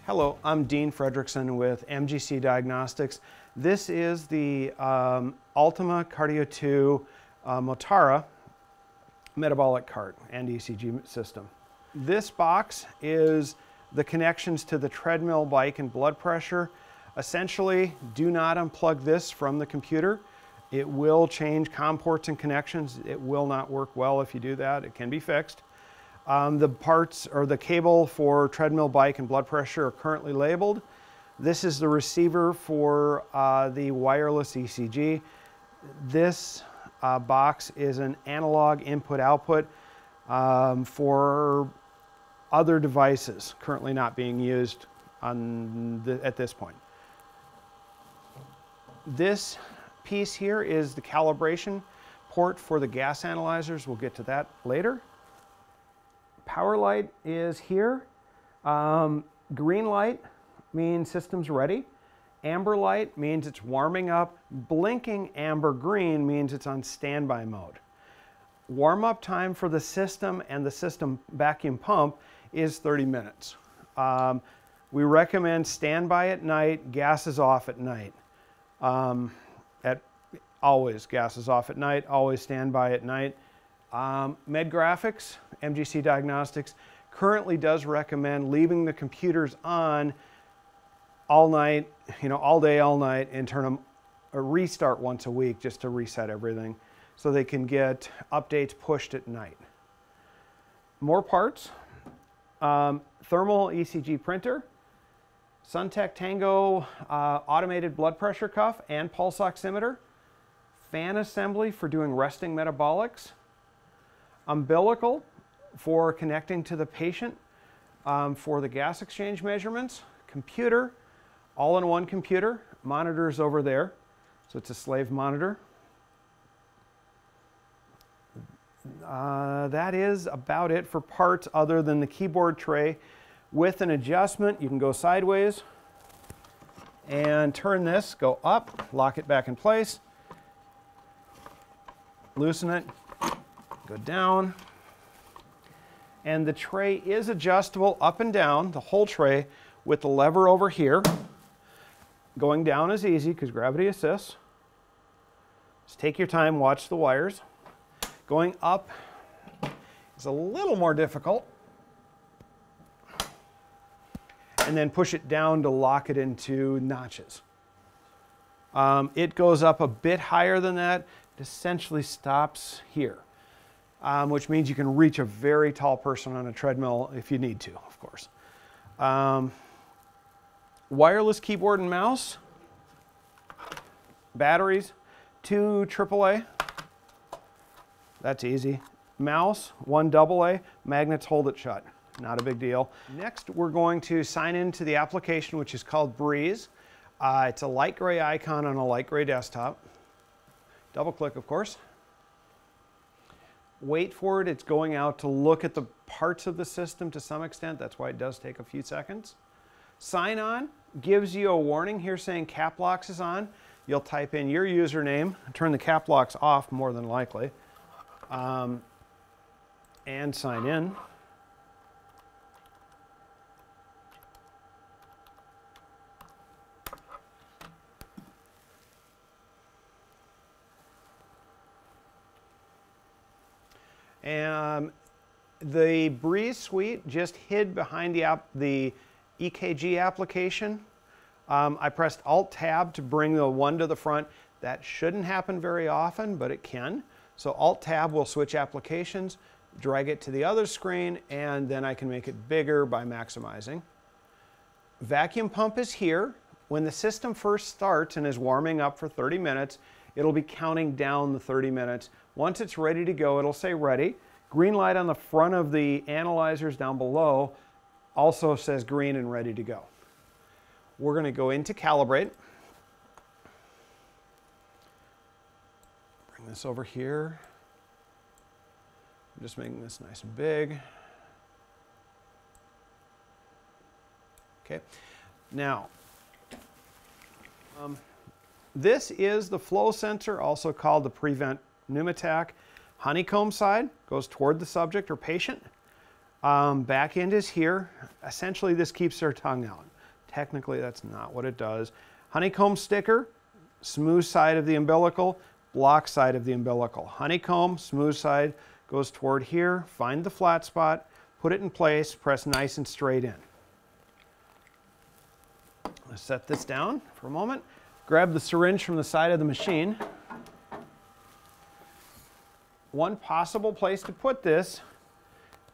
Hello, I'm Dean Fredrickson with MGC Diagnostics. This is the Ultima CardiO2 Mortara Metabolic cart and ECG system. This box is the connections to the treadmill, bike, and blood pressure. Essentially, do not unplug this from the computer. It will change COM ports and connections. It will not work well if you do that. It can be fixed. The parts or the cable for treadmill, bike, and blood pressure are currently labeled. This is the receiver for the wireless ECG. This box is an analog input-output for other devices currently not being used at this point. This piece here is the calibration port for the gas analyzers. We'll get to that later. Power light is here. Green light means system's ready. Amber light means it's warming up. Blinking amber green means it's on standby mode. Warm-up time for the system and the system vacuum pump is 30 minutes. We recommend standby at night, gas is off at night. Always gas is off at night, always standby at night. MedGraphics, MGC Diagnostics, currently does recommend leaving the computers on all night, all day, all night, and turn them a restart once a week just to reset everything so they can get updates pushed at night. More parts, thermal ECG printer, Suntech Tango automated blood pressure cuff and pulse oximeter, fan assembly for doing resting metabolics, umbilical for connecting to the patient for the gas exchange measurements, computer, all-in-one computer, monitors over there, so it's a slave monitor. That is about it for parts other than the keyboard tray. With an adjustment, you can go sideways and turn this, go up, lock it back in place, loosen it, go down, and the tray is adjustable up and down, the whole tray, with the lever over here. Going down is easy because gravity assists. Just take your time, watch the wires. Going up is a little more difficult. And then push it down to lock it into notches. It goes up a bit higher than that. It essentially stops here. Which means you can reach a very tall person on a treadmill if you need to, of course. Wireless keyboard and mouse, batteries, 2 AAA, that's easy. Mouse, 1 AA, magnets hold it shut, not a big deal. Next, we're going to sign into the application, which is called Breeze. It's a light gray icon on a light gray desktop. Double click, of course. Wait for it, it's going out to look at the parts of the system to some extent. That's why it does take a few seconds. Sign on gives you a warning here saying cap locks is on. You'll type in your username, turn the cap locks off more than likely, and sign in. And the Breeze suite just hid behind the EKG application. I pressed Alt-Tab to bring the one to the front. That shouldn't happen very often, but it can. So Alt-Tab will switch applications, drag it to the other screen, and then I can make it bigger by maximizing. Vacuum pump is here. When the system first starts and is warming up for 30 minutes, it'll be counting down the 30 minutes. Once it's ready to go, it'll say ready. Green light on the front of the analyzers down below also says green and ready to go. We're going to go into Calibrate. Bring this over here. I'm just making this nice and big. Okay. Now, this is the flow sensor, also called the Prevent Pneumotac. Honeycomb side goes toward the subject or patient. Back end is here. Essentially, this keeps their tongue out. Technically, that's not what it does. Honeycomb sticker, smooth side of the umbilical, block side of the umbilical. Honeycomb, smooth side, goes toward here. Find the flat spot, put it in place, press nice and straight in. Let's set this down for a moment. Grab the syringe from the side of the machine. One possible place to put this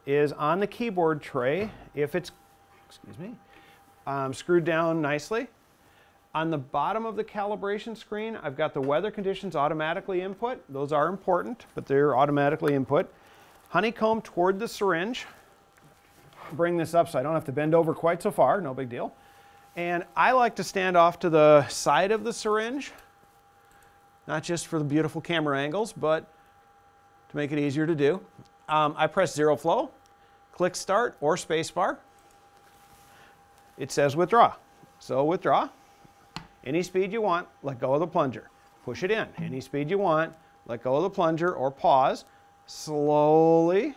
is on the keyboard tray if it's, screwed down nicely. On the bottom of the calibration screen, I've got the weather conditions automatically input. Those are important, but they're automatically input. Honeycomb toward the syringe. Bring this up so I don't have to bend over quite so far, no big deal. And I like to stand off to the side of the syringe, not just for the beautiful camera angles, but to make it easier to do. I press zero flow, click start or spacebar. It says withdraw. So withdraw. Any speed you want, let go of the plunger. Push it in. Any speed you want, let go of the plunger or pause. Slowly.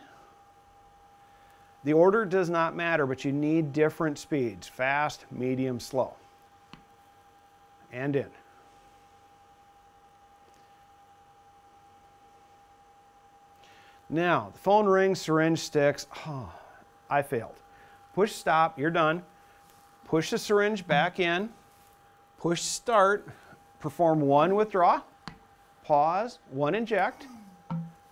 The order does not matter, but you need different speeds. Fast, medium, slow. And in. Now, the phone rings, syringe sticks. Oh, I failed. Push stop, you're done. Push the syringe back in. Push start, perform one withdraw, pause, one inject,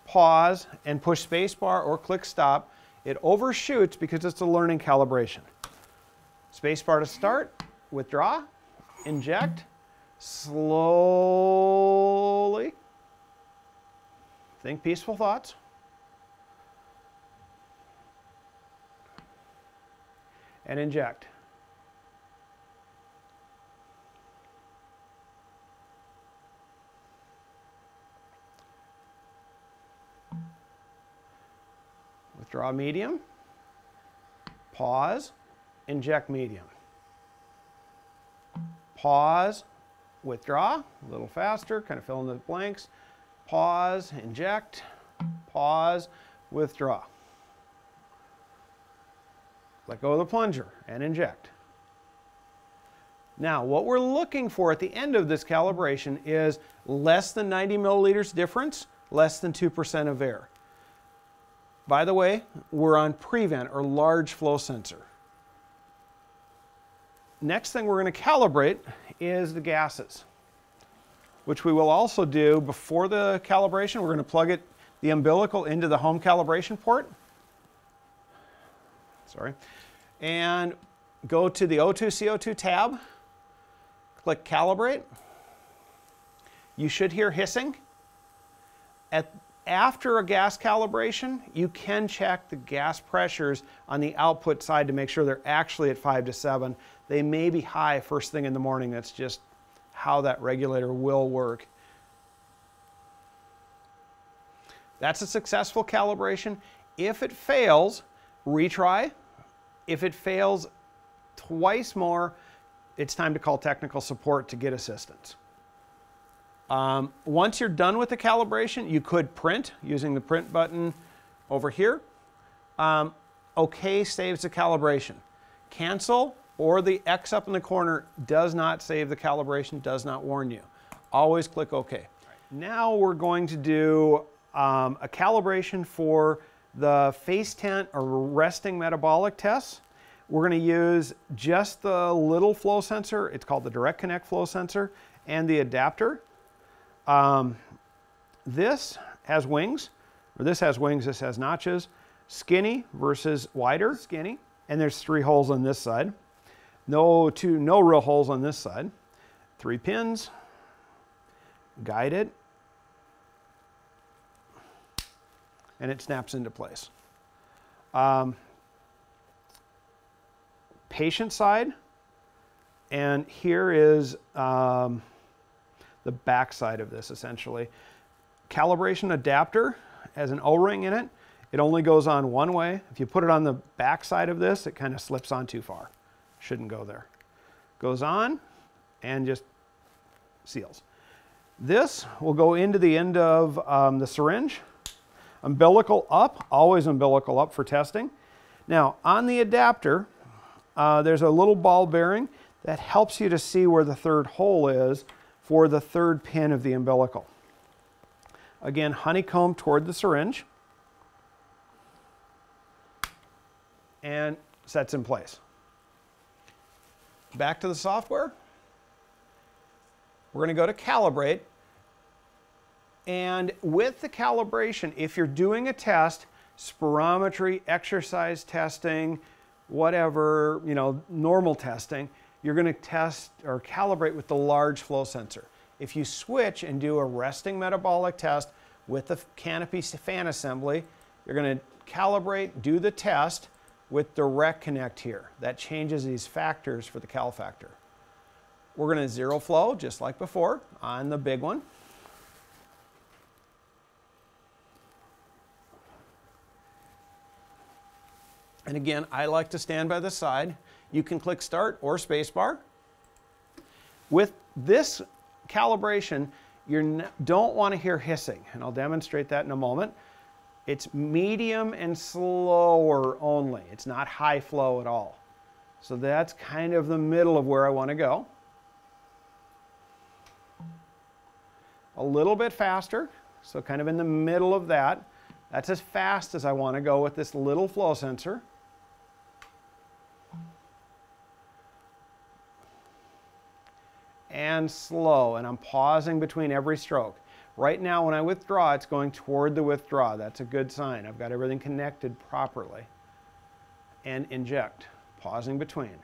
pause, and push spacebar or click stop. It overshoots because it's a learning calibration. Spacebar to start, withdraw, inject, slowly. Think peaceful thoughts. And inject. Withdraw medium, pause, inject medium. Pause, withdraw, a little faster, kind of fill in the blanks. Pause, inject, pause, withdraw. Let go of the plunger and inject. Now, what we're looking for at the end of this calibration is less than 90 milliliters difference, less than 2% of air. By the way, we're on prevent or large flow sensor. Next thing we're going to calibrate is the gases, which we will also do before the calibration. We're going to plug the umbilical into the home calibration port. And go to the O2 CO2 tab, click Calibrate. You should hear hissing. After a gas calibration, you can check the gas pressures on the output side to make sure they're actually at 5 to 7. They may be high first thing in the morning. That's just how that regulator will work. That's a successful calibration. If it fails, retry. If it fails twice more, it's time to call technical support to get assistance. Once you're done with the calibration, you could print using the print button over here. OK saves the calibration. Cancel or the X up in the corner does not save the calibration, does not warn you. Always click OK. Now we're going to do a calibration for the face tent or resting metabolic tests. We're going to use just the little flow sensor. It's called the direct connect flow sensor and the adapter. This has wings, or this has wings, this has notches. Skinny versus wider, skinny. And there's 3 holes on this side. No real holes on this side. 3 pins, guide it, and it snaps into place. Patient side, and here is the back side of this essentially. Calibration adapter has an O-ring in it. It only goes on one way. If you put it on the back side of this, it kind of slips on too far. Shouldn't go there. Goes on and just seals. This will go into the end of the syringe. Umbilical up, always umbilical up for testing. Now on the adapter, there's a little ball bearing. That helps you to see where the third hole is for the third pin of the umbilical. Again, honeycomb toward the syringe and sets in place. Back to the software. We're going to go to Calibrate. And with the calibration, if you're doing a test, spirometry, exercise testing, whatever, normal testing, you're going to test or calibrate with the large flow sensor. If you switch and do a resting metabolic test with the canopy fan assembly, you're going to calibrate, do the test with direct connect here. That changes these factors for the cal factor. We're going to zero flow, just like before, on the big one. And again, I like to stand by the side. You can click start or spacebar. With this calibration, you don't want to hear hissing, and I'll demonstrate that in a moment. It's medium and slower only. It's not high flow at all. So that's kind of the middle of where I want to go. A little bit faster, so kind of in the middle of that. That's as fast as I want to go with this little flow sensor. And slow, and I'm pausing between every stroke. Right now, when I withdraw, it's going toward the withdraw. That's a good sign. I've got everything connected properly. And inject, pausing between.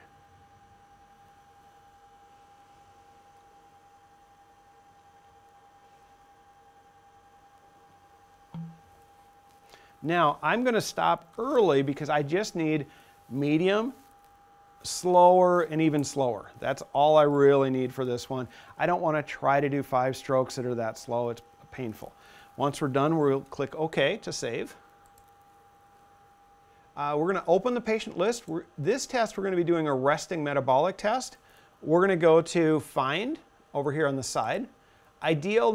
Now, I'm going to stop early because I just need medium, slower, and even slower. That's all I really need for this one. I don't want to try to do 5 strokes that are that slow. It's painful. Once we're done, we'll click OK to save. We're going to open the patient list. This test, we're going to be doing a resting metabolic test. We're going to go to Find over here on the side. Ideal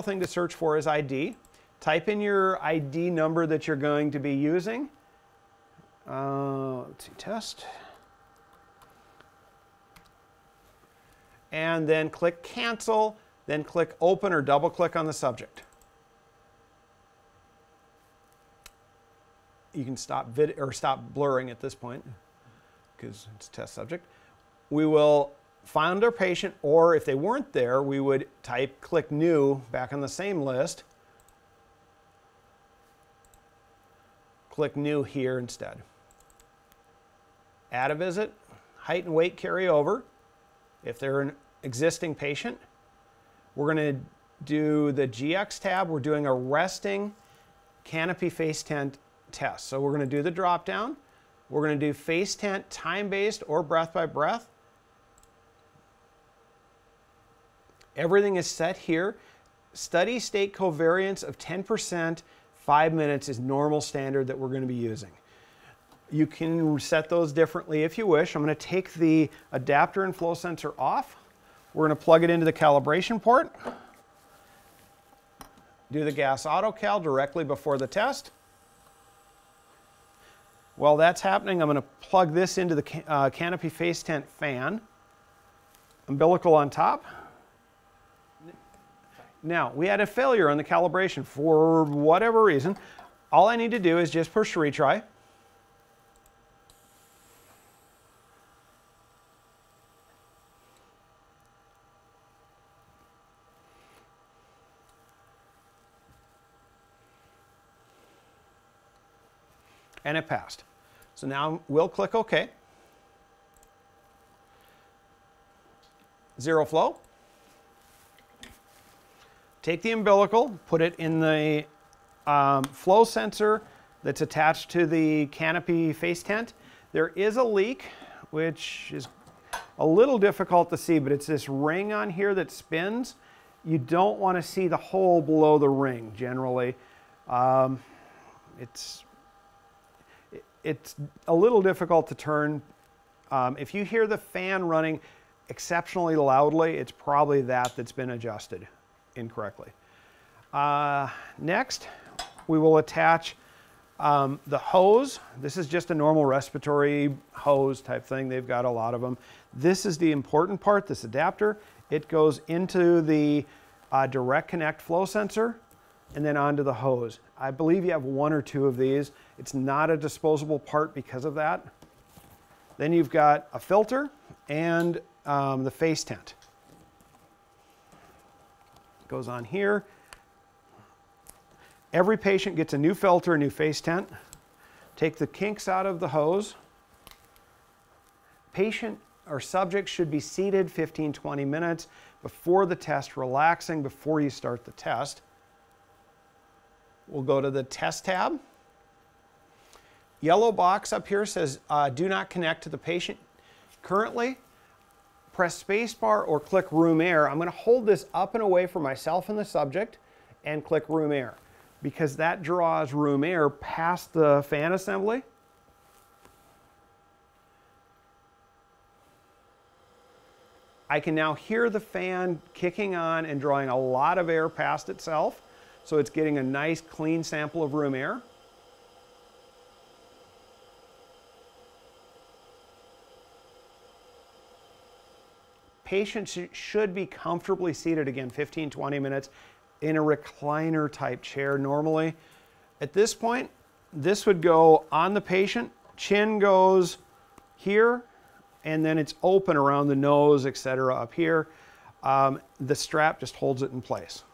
thing to search for is ID. Type in your ID number that you're going to be using. Let's see, test. And then click Cancel, then click Open or double click on the subject. You can stop blurring at this point because it's a test subject. We will find our patient, or if they weren't there, we would click New back on the same list. Click New here instead. Add a visit, height and weight carry over. If they're an existing patient, we're going to do the GX tab. We're doing a resting canopy face tent test. So we're going to do the drop down. We're going to do face tent time-based or breath by breath. Everything is set here. Steady state covariance of 10%, 5 minutes is normal standard that we're going to be using. You can set those differently if you wish. I'm going to take the adapter and flow sensor off. We're going to plug it into the calibration port. Do the gas auto-cal directly before the test. While that's happening, I'm going to plug this into the canopy face tent fan. Umbilical on top. Now, we had a failure on the calibration for whatever reason. All I need to do is just push retry. And it passed. So now we'll click OK. Zero flow. Take the umbilical, put it in the flow sensor that's attached to the canopy face tent. There is a leak, which is a little difficult to see, but it's this ring on here that spins. You don't want to see the hole below the ring, generally. It's a little difficult to turn. If you hear the fan running exceptionally loudly, it's probably that's been adjusted incorrectly. Next, we will attach The hose, this is just a normal respiratory hose type thing. They've got a lot of them. This is the important part, this adapter. It goes into the direct connect flow sensor and then onto the hose. I believe you have one or two of these. It's not a disposable part because of that. Then you've got a filter and the face tent. Goes on here. Every patient gets a new filter, a new face tent. Take the kinks out of the hose. Patient or subject should be seated 15-20 minutes before the test, relaxing before you start the test. We'll go to the test tab. Yellow box up here says do not connect to the patient currently. Press spacebar or click room air. I'm going to hold this up and away from myself and the subject and click room air, because that draws room air past the fan assembly. I can now hear the fan kicking on and drawing a lot of air past itself, so it's getting a nice clean sample of room air. Patients should be comfortably seated, again, 15-20 minutes in a recliner type chair normally. At this point, this would go on the patient, chin goes here, and then it's open around the nose, etc. up here. The strap just holds it in place.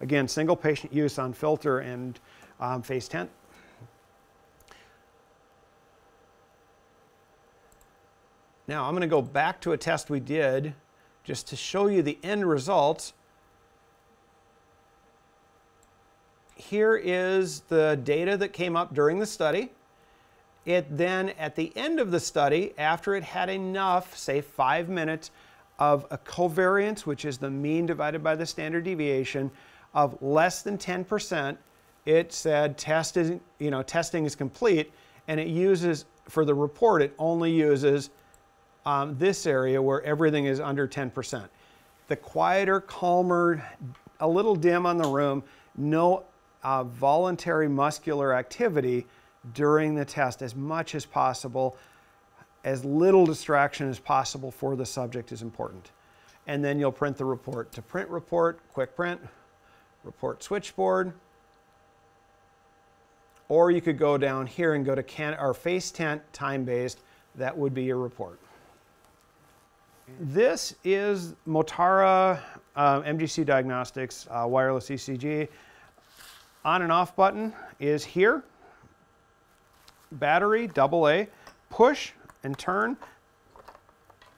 Again, single patient use on filter and face tent. Now I'm going to go back to a test we did just to show you the end results. Here is the data that came up during the study. It then, at the end of the study, after it had enough, say 5 minutes, of a covariance, which is the mean divided by the standard deviation, of less than 10%, it said testing is complete, and it uses, for the report, it only uses this area where everything is under 10%. The quieter, calmer, a little dim on the room, no voluntary muscular activity during the test, as much as possible. As little distraction as possible for the subject is important. And then you'll print the report. To print report, quick print, report switchboard, or you could go down here and go to face tent, time-based. That would be your report. This is Mortara MGC Diagnostics wireless ECG. On and off button is here. Battery, AA, push and turn.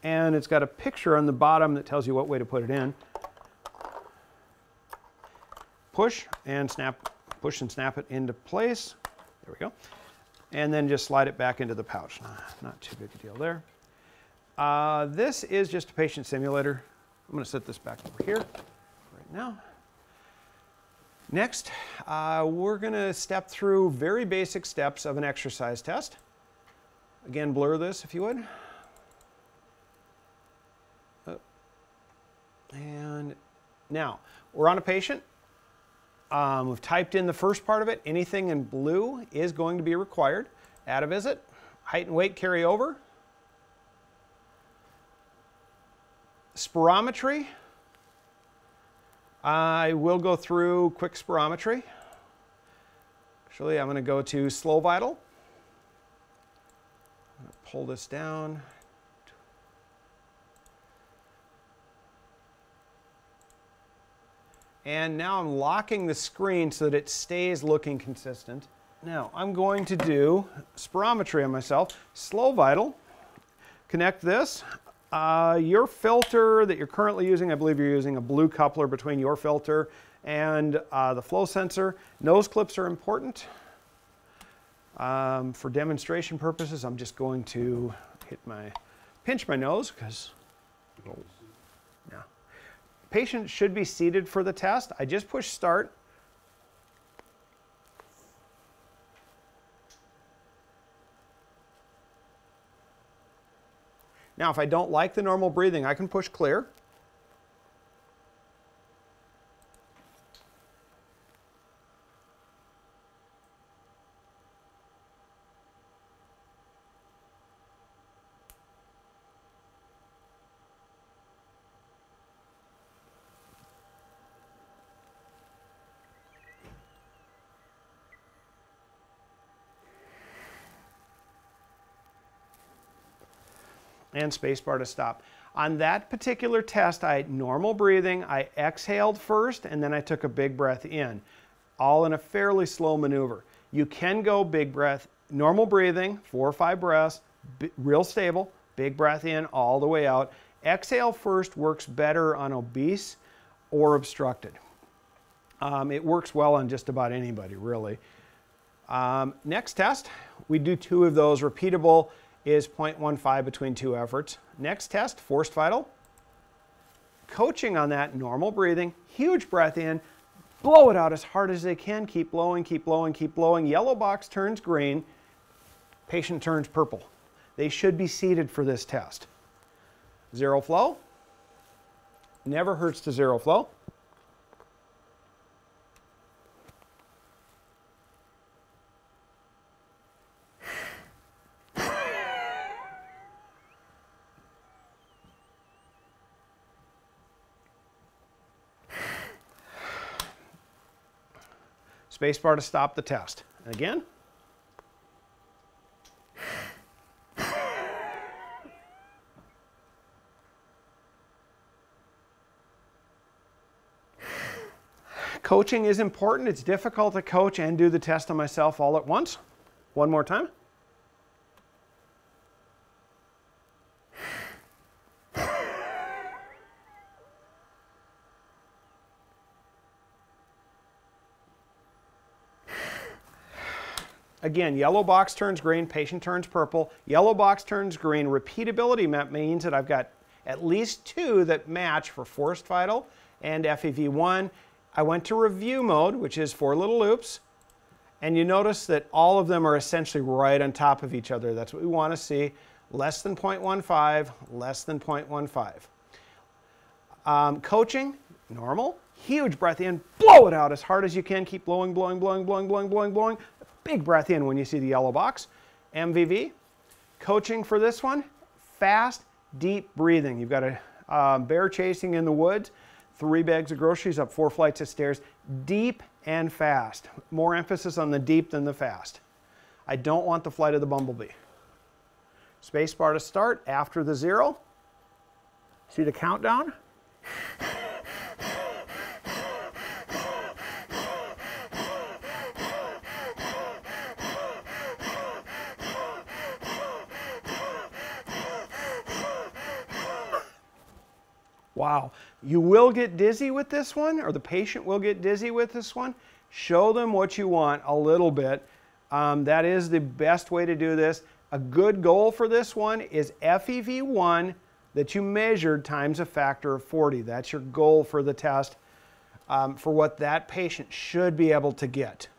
And it's got a picture on the bottom that tells you what way to put it in. Push and snap it into place. There we go. And then just slide it back into the pouch. Not too big a deal there. This is just a patient simulator. I'm going to set this back over here right now. Next, we're going to step through very basic steps of an exercise test. Again, blur this if you would. And now, we're on a patient. We've typed in the first part of it. Anything in blue is going to be required. At a visit, height and weight carry over. Spirometry. I will go through quick spirometry. Actually, I'm going to go to slow vital. I'm going to pull this down. And now I'm locking the screen so that it stays looking consistent. Now I'm going to do spirometry on myself. Slow vital. Connect this. Your filter that you're currently using, I believe you're using a blue coupler between your filter and the flow sensor. Nose clips are important. For demonstration purposes, I'm just going to pinch my nose because patient should be seated for the test. I just push start. Now, if I don't like the normal breathing, I can push clear. and spacebar to stop. On that particular test, I had normal breathing. I exhaled first, and then I took a big breath in, all in a fairly slow maneuver. You can go big breath, normal breathing, 4 or 5 breaths, real stable, big breath in all the way out. Exhale first works better on obese or obstructed. It works well on just about anybody, really. Next test, we do 2 of those. Repeatable is 0.15 between 2 efforts. Next test, forced vital. Coaching on that, normal breathing, huge breath in, blow it out as hard as they can, keep blowing, keep blowing, keep blowing. Yellow box turns green, patient turns purple. They should be seated for this test. Zero flow, never hurts to zero flow. Spacebar to stop the test. And again. Coaching is important. It's difficult to coach and do the test on myself all at once. One more time. Again, yellow box turns green, patient turns purple. Yellow box turns green. Repeatability means that I've got at least 2 that match for forced vital and FEV1. I went to review mode, which is 4 little loops, and you notice that all of them are essentially right on top of each other. That's what we want to see. Less than 0.15, less than 0.15. Coaching, normal. Huge breath in, blow it out as hard as you can. Keep blowing, blowing, blowing, blowing, blowing, blowing, blowing. Big breath in when you see the yellow box. MVV. Coaching for this one, fast, deep breathing. You've got a bear chasing in the woods, 3 bags of groceries up 4 flights of stairs. Deep and fast. More emphasis on the deep than the fast. I don't want the flight of the bumblebee. Spacebar to start after the 0. See the countdown? Wow, you will get dizzy with this one, or the patient will get dizzy with this one. Show them what you want a little bit. That is the best way to do this. A good goal for this one is FEV1 that you measured times a factor of 40. That's your goal for the test, for what that patient should be able to get.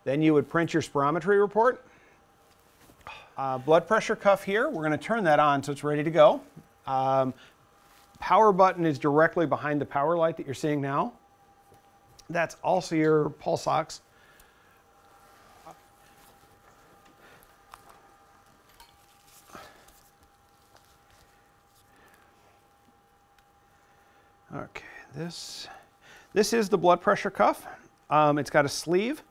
Then you would print your spirometry report. Blood pressure cuff here, we're going to turn that on so it's ready to go. Power button is directly behind the power light that you're seeing now. That's also your pulse ox. Okay, this is the blood pressure cuff. It's got a sleeve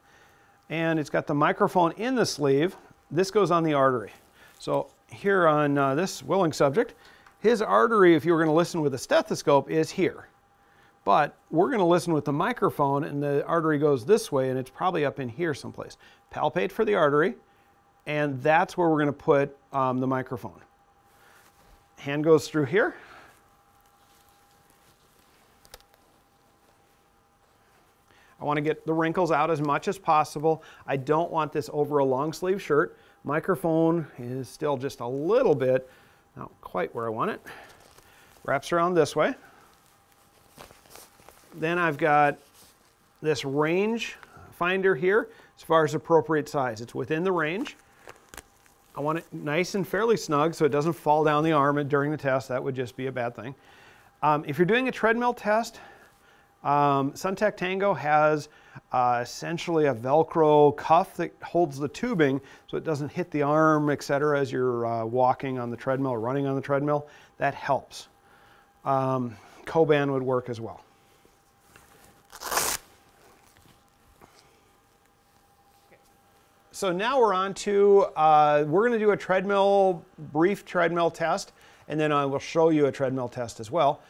and it's got the microphone in the sleeve. This goes on the artery. So here on this willing subject, his artery, if you were going to listen with a stethoscope, is here. But we're going to listen with the microphone, and the artery goes this way, and it's probably up in here someplace. Palpate for the artery, and that's where we're going to put the microphone. Hand goes through here. I want to get the wrinkles out as much as possible. I don't want this over a long sleeve shirt. Microphone is still just a little bit, not quite where I want it. Wraps around this way. Then I've got this range finder here as far as appropriate size. It's within the range. I want it nice and fairly snug so it doesn't fall down the arm during the test. That would just be a bad thing. If you're doing a treadmill test, Suntech Tango has essentially a Velcro cuff that holds the tubing so it doesn't hit the arm, etc. as you're walking on the treadmill or running on the treadmill. That helps. Coban would work as well. So now we're on to, we're going to do a brief treadmill test. and then I will show you a treadmill test as well.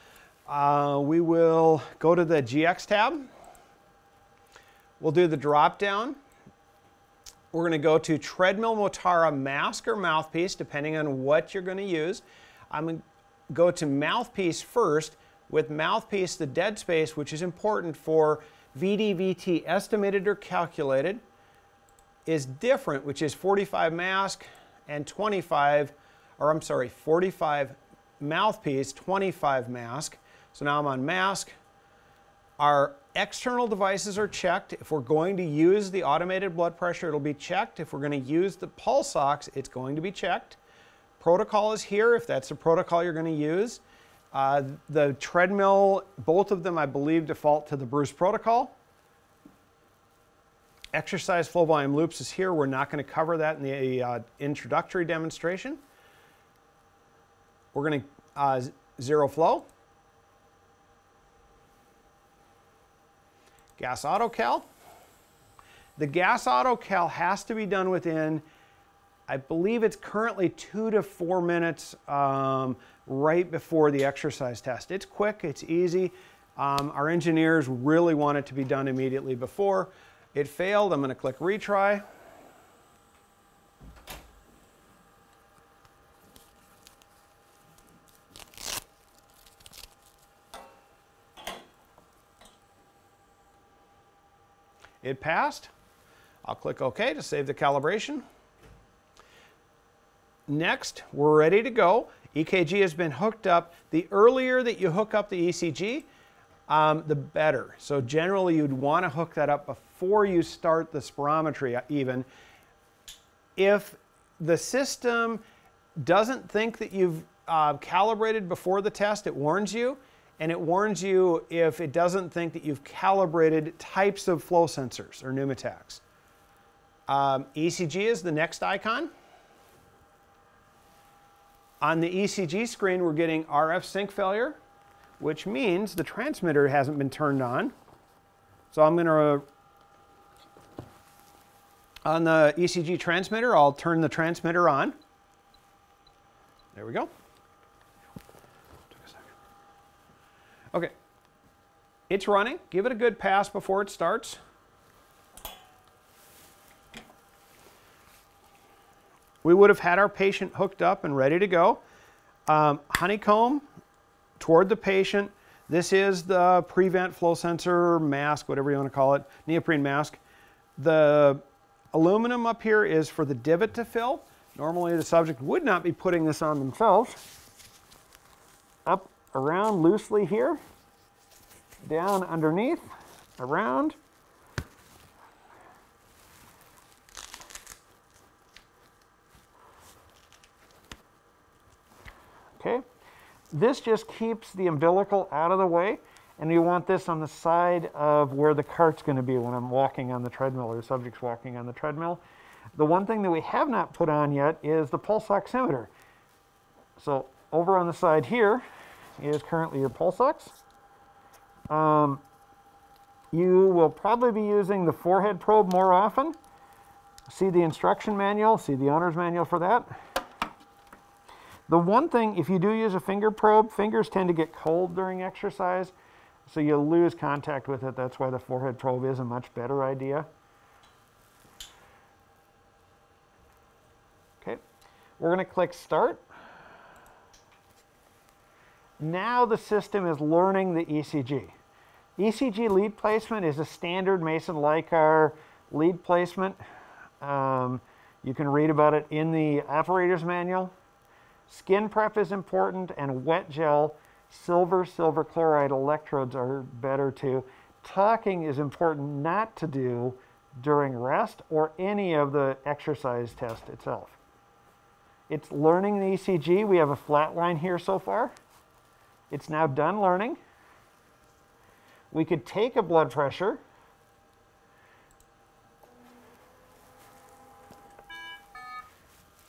We will go to the GX tab. We'll do the drop down. We're going to go to treadmill Mortara mask or mouthpiece, depending on what you're going to use. I'm going to go to mouthpiece first. With mouthpiece, the dead space, which is important for VD/VT estimated or calculated, is different, which is 45 mask and 45 mouthpiece, 25 mask. So now I'm on mask. Our external devices are checked. If we're going to use the automated blood pressure, it'll be checked. If we're going to use the pulse ox, it's going to be checked. Protocol is here, if that's the protocol you're going to use. The treadmill, both of them, I believe, default to the Bruce protocol. Exercise flow volume loops is here. We're not going to cover that in the introductory demonstration. We're going to zero flow. Gas autocal. The gas autocal has to be done within, I believe it's currently 2 to 4 minutes right before the exercise test. It's quick, it's easy. Our engineers really want it to be done immediately before. It failed. I'm going to click retry. It passed. I'll click OK to save the calibration. Next, we're ready to go. EKG has been hooked up. The earlier that you hook up the ECG, the better. So generally, you'd want to hook that up before you start the spirometry even. If the system doesn't think that you've calibrated before the test, it warns you. And it warns you if it doesn't think that you've calibrated types of flow sensors or pneumatacs. ECG is the next icon. On the ECG screen, we're getting RF sync failure, which means the transmitter hasn't been turned on. So I'm going to, on the ECG transmitter, I'll turn the transmitter on. There we go. Okay, it's running. Give it a good pass before it starts. We would have had our patient hooked up and ready to go. Honeycomb toward the patient. This is the prevent flow sensor mask, whatever you want to call it, neoprene mask. The aluminum up here is for the divot to fill. Normally the subject would not be putting this on themselves. Up around loosely here, down underneath, around. Okay, this just keeps the umbilical out of the way, and you want this on the side of where the cart's going to be when I'm walking on the treadmill or the subject's walking on the treadmill. The one thing that we have not put on yet is the pulse oximeter. So over on the side here is currently your pulse ox. You will probably be using the forehead probe more often. See the instruction manual, see the owner's manual for that. The one thing, if you do use a finger probe, fingers tend to get cold during exercise, so you'll lose contact with it. That's why the forehead probe is a much better idea. Okay, we're going to click Start. Now the system is learning the ECG. ECG lead placement is a standard Mason-Leicar lead placement. You can read about it in the operator's manual. Skin prep is important, and wet gel, silver chloride electrodes are better too. Talking is important not to do during rest or any of the exercise test itself. It's learning the ECG. We have a flat line here so far. It's now done learning. We could take a blood pressure.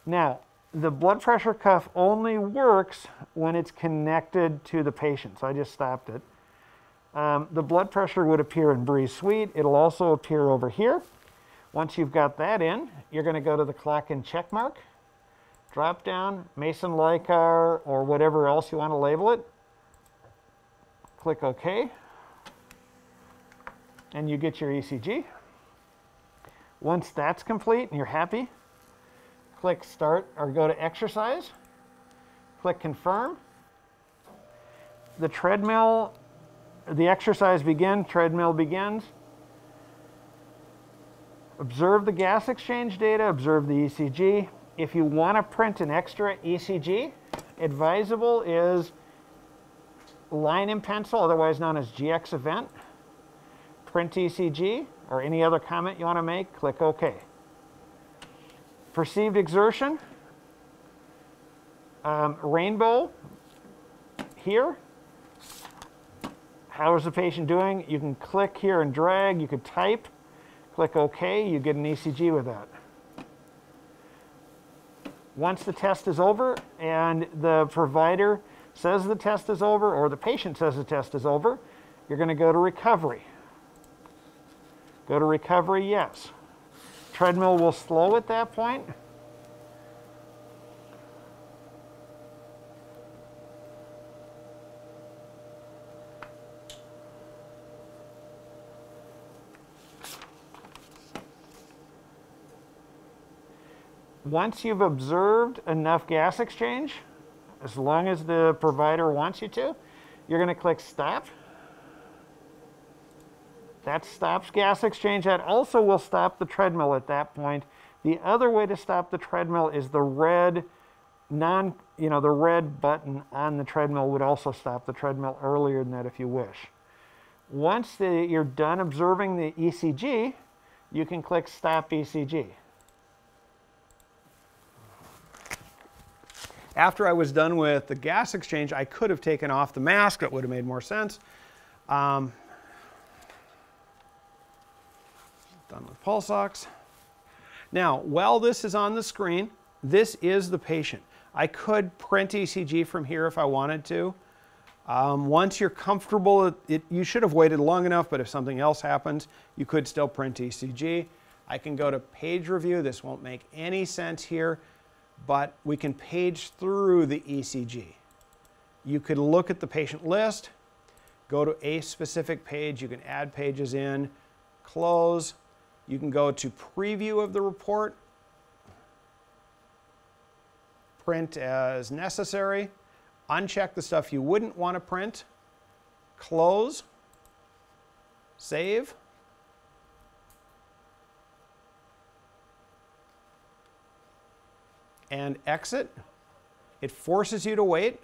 Now, the blood pressure cuff only works when it's connected to the patient, so I just stopped it. The blood pressure would appear in Breeze Suite. It'll also appear over here. Once you've got that in, you're going to go to the clock and check mark. drop down, Mason Leicar, or whatever else you want to label it. Click OK. And you get your ECG. Once that's complete and you're happy, click Start or go to Exercise. Click Confirm. The treadmill, the exercise begins, treadmill begins. Observe the gas exchange data, observe the ECG. If you want to print an extra ECG, advisable is line in pencil, otherwise known as GX event. Print ECG, or any other comment you want to make, click OK. Perceived exertion, rainbow here. How is the patient doing? You can click here and drag, you could type, click OK, you get an ECG with that. Once the test is over and the provider says the test is over, or the patient says the test is over, you're going to go to recovery. Go to recovery, yes. Treadmill will slow at that point. Once you've observed enough gas exchange, as long as the provider wants you to, you're going to click Stop. That stops gas exchange. That also will stop the treadmill at that point. The other way to stop the treadmill is the red the red button on the treadmill would also stop the treadmill earlier than that if you wish. Once you're done observing the ECG, you can click Stop ECG. After I was done with the gas exchange, I could have taken off the mask. That would have made more sense. Done with pulse ox. Now, while this is on the screen, this is the patient. I could print ECG from here if I wanted to. Once you're comfortable, you should have waited long enough, but if something else happens, you could still print ECG. I can go to page review. This won't make any sense here, but we can page through the ECG. You could look at the patient list, go to a specific page. You can add pages in, close. You can go to preview of the report, print as necessary, uncheck the stuff you wouldn't want to print, close, save, and exit. It forces you to wait.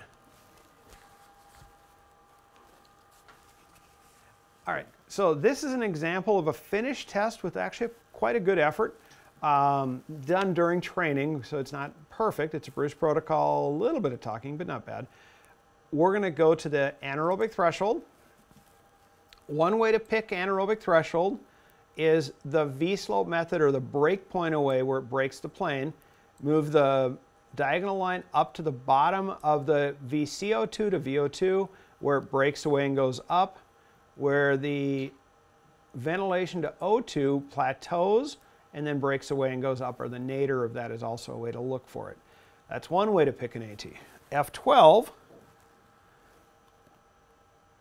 All right, so this is an example of a finished test with actually quite a good effort, done during training, so it's not perfect. It's a Bruce protocol, a little bit of talking, but not bad. We're going to go to the anaerobic threshold. One way to pick anaerobic threshold is the V-slope method, or the break point away where it breaks the plane. Move the diagonal line up to the bottom of the VCO2 to VO2, where it breaks away and goes up, where the ventilation to O2 plateaus and then breaks away and goes up, or the nadir of that is also a way to look for it. That's one way to pick an AT. F12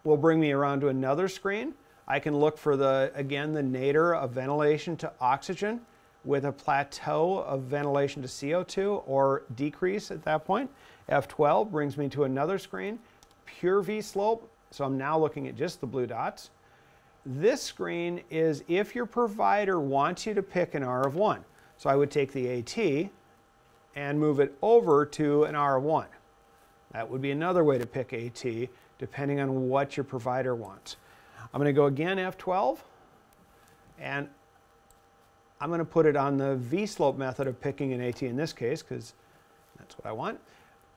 will bring me around to another screen. I can look for again, the nadir of ventilation to oxygen with a plateau of ventilation to CO2 or decrease at that point. F12 brings me to another screen, pure V slope. So I'm now looking at just the blue dots. This screen is if your provider wants you to pick an R of 1. So I would take the AT and move it over to an R of 1. That would be another way to pick AT, depending on what your provider wants. I'm going to go again F12, and I'm going to put it on the V-slope method of picking an AT in this case, because that's what I want.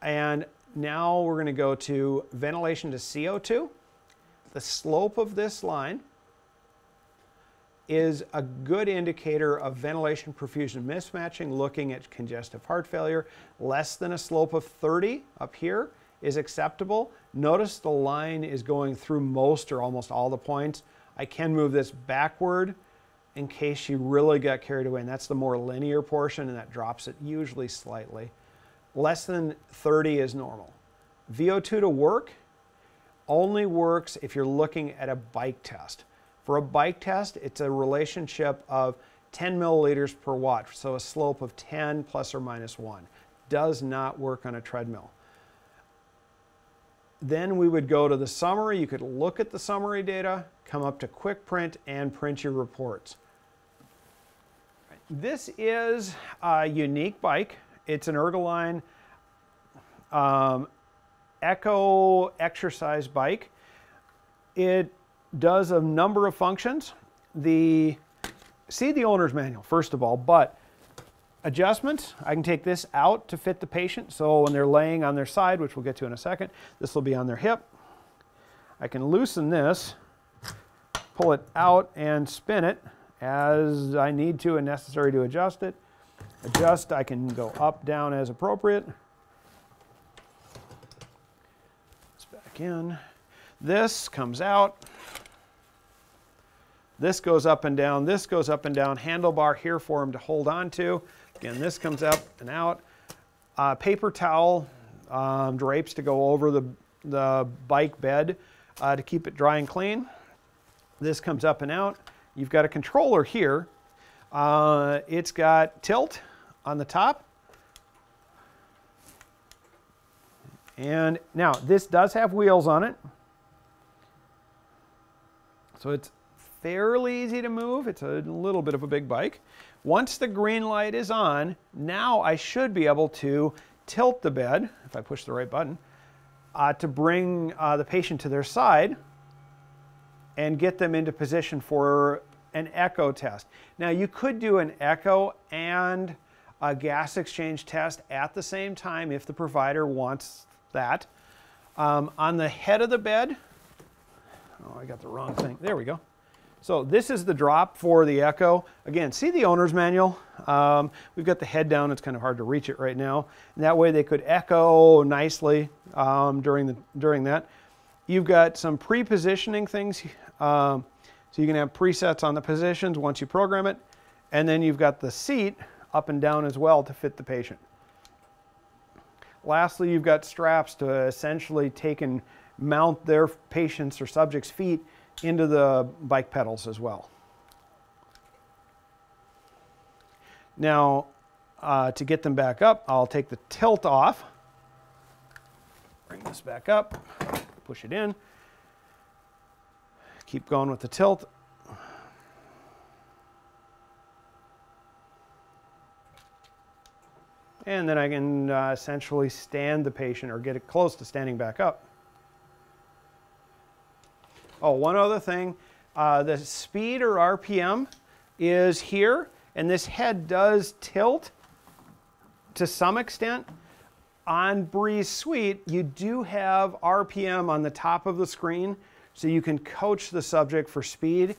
And now we're going to go to ventilation to CO2. The slope of this line is a good indicator of ventilation perfusion mismatching, looking at congestive heart failure. Less than a slope of 30 up here is acceptable. Notice the line is going through most or almost all the points. I can move this backward in case you really got carried away, and that's the more linear portion, and that drops it usually slightly. less than 30 is normal. VO2 to work only works if you're looking at a bike test. For a bike test, it's a relationship of 10 milliliters per watt, so a slope of 10 plus or minus 1. Does not work on a treadmill. Then we would go to the summary. You could look at the summary data, come up to quick print, and print your reports. This is a unique bike. It's an Ergoline Echo exercise bike. It does a number of functions. See the owner's manual, first of all, but adjustments, I can take this out to fit the patient. So when they're laying on their side, which we'll get to in a second, this will be on their hip. I can loosen this, pull it out and spin it as I need to and necessary to adjust it. Adjust, I can go up, down as appropriate. It's back in. This comes out. This goes up and down. This goes up and down. Handlebar here for him to hold on to. Again, this comes up and out. Paper towel, drapes to go over the bike bed to keep it dry and clean. This comes up and out. You've got a controller here. It's got tilt on the top. And now this does have wheels on it. So it's fairly easy to move. It's a little bit of a big bike. Once the green light is on, now I should be able to tilt the bed, if I push the right button, to bring the patient to their side and get them into position for an echo test. Now you could do an echo and a gas exchange test at the same time if the provider wants that. On the head of the bed, oh, I got the wrong thing. There we go. So this is the drop for the echo. Again, see the owner's manual? We've got the head down. It's kind of hard to reach it right now. And that way they could echo nicely during that. You've got some pre-positioning things. So you can have presets on the positions once you program it. And then you've got the seat up and down as well to fit the patient. Lastly, you've got straps to essentially take and mount their patient's or subject's feet into the bike pedals as well. Now, to get them back up, I'll take the tilt off, bring this back up, push it in, keep going with the tilt. And then I can essentially stand the patient or get it close to standing back up. Oh, one other thing, the speed or RPM is here, and this head does tilt to some extent. On Breeze Suite, you do have RPM on the top of the screen, so you can coach the subject for speed.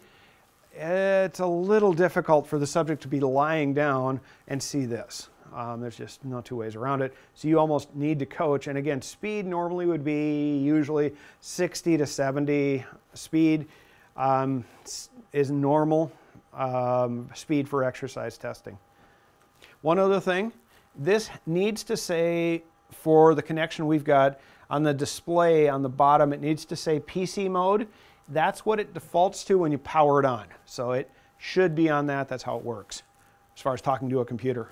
It's a little difficult for the subject to be lying down and see this. There's just no two ways around it. So you almost need to coach. And again, speed normally would be usually 60 to 70. Speed is normal speed for exercise testing. One other thing, this needs to say, for the connection we've got on the display on the bottom, it needs to say PC mode. That's what it defaults to when you power it on. So it should be on that. That's how it works as far as talking to a computer.